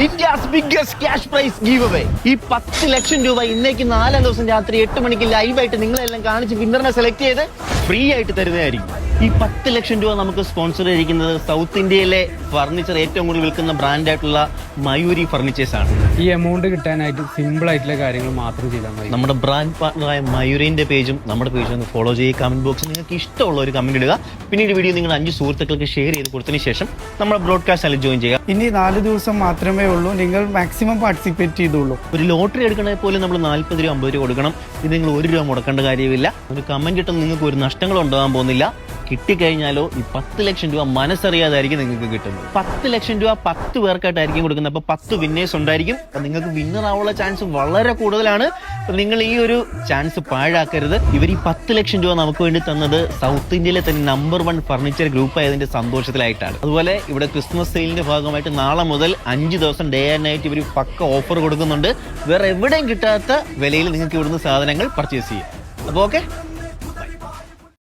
India's biggest cash prize give away. ഈ 10 ലക്ഷം രൂപ ഇന്നേക്ക് 4 ദിവസം രാത്രി 8 മണിക്ക് ലൈവായിട്ട് നിങ്ങളെല്ലാം കാണിച്ച് വിന്നറിനെ സെലക്ട് ചെയ്ത് ഫ്രീ ആയിട്ട് തരുന്നതായിരിക്കും. ഈ 10 ലക്ഷം രൂപ നമുക്ക് സ്പോൺസർ ചെയ്തിരിക്കുന്നത് സൗത്ത് ഇന്ത്യയിലെ ഫർണിച്ചർ ഏറ്റവും കൂടുതൽ വിൽക്കുന്ന ബ്രാൻഡായിട്ടുള്ള മയൂരി ഫർണിച്ചേഴ്സ് ആണ്. ഈ എമൗണ്ട് കിട്ടാനായിട്ട് സിമ്പിൾ ആയിട്ടുള്ള കാര്യങ്ങൾ മാത്രം ചെയ്താൽ മതി. നമ്മുടെ ബ്രാൻഡ് പാർട്ണറായ മയൂരിന്റെ പേജും നമ്മുടെ പേജും ഒന്ന് ഫോളോ ചെയ്യുക. കമന്റ് ബോക്സിൽ നിങ്ങൾക്ക് ഇഷ്ടമുള്ള ഒരു കമന്റ് ഇടുക. പിന്നീട് വീഡിയോ നിങ്ങൾ 5 സുഹൃത്തുക്കൾക്ക് ഷെയർ ചെയ്ത് കൊടുത്തതിന് ശേഷം നമ്മുടെ ബ്രോഡ്കാസ്റ്റ് ചാനൽ ജോയിൻ ചെയ്യുക. ഇനി 4 ദിവസം മാത്രമേ ഉള്ളൂ. നിങ്ങൾ മാക്സിമം പാർട്ടിസിപ്പേറ്റ് ചെയ്തോളൂ. ഒരു ലോട്ടറി എടുക്കണേ പോലും നമ്മൾ 40 രൂപ 50 രൂപ കൊടുക്കണം. ഇത് നിങ്ങൾ 1 രൂപ മുടക്കേണ്ട കാര്യമില്ല. ഒരു കമന്റ് ഇട്ടും നിങ്ങൾക്ക് ഒരു നഷ്ടങ്ങളും ഉണ്ടാകാൻ പോകുന്നില്ല. കിട്ടിക്കഴിഞ്ഞാലോ ഈ 10 ലക്ഷം രൂപ മനസ്സറിയാതായിരിക്കും നിങ്ങൾക്ക് കിട്ടുന്നത്. 10 ലക്ഷം രൂപ 10 പേർക്കായിട്ടായിരിക്കും കൊടുക്കുന്നത്. അപ്പൊ 10 വിന്നേഴ്സ് ഉണ്ടായിരിക്കും. അപ്പൊ നിങ്ങൾക്ക് വിന്നർ ആവാനുള്ള ചാൻസ് വളരെ കൂടുതലാണ്. അപ്പൊ നിങ്ങൾ ഈ ഒരു ചാൻസ് പാഴാക്കരുത്. ഇവർ ഈ 10 ലക്ഷം രൂപ നമുക്ക് വേണ്ടി തന്നത് സൗത്ത് ഇന്ത്യയിലെ തന്നെ നമ്പർ 1 ഫർണിച്ചർ ഗ്രൂപ്പ് ആയതിന്റെ സന്തോഷത്തിലായിട്ടാണ്. അതുപോലെ ഇവിടെ ക്രിസ്മസ് സെയിലിന്റെ ഭാഗമായിട്ട് നാളെ മുതൽ 5 ദിവസം ഡേ ആൻഡ് നൈറ്റ് ഇവർ പക്ക ഓഫർ കൊടുക്കുന്നുണ്ട്. വേറെ എവിടെയും കിട്ടാത്ത വിലയിൽ നിങ്ങൾക്ക് ഇവിടുന്ന് സാധനങ്ങൾ പർച്ചേസ് ചെയ്യാം. അപ്പൊ ഓക്കെ.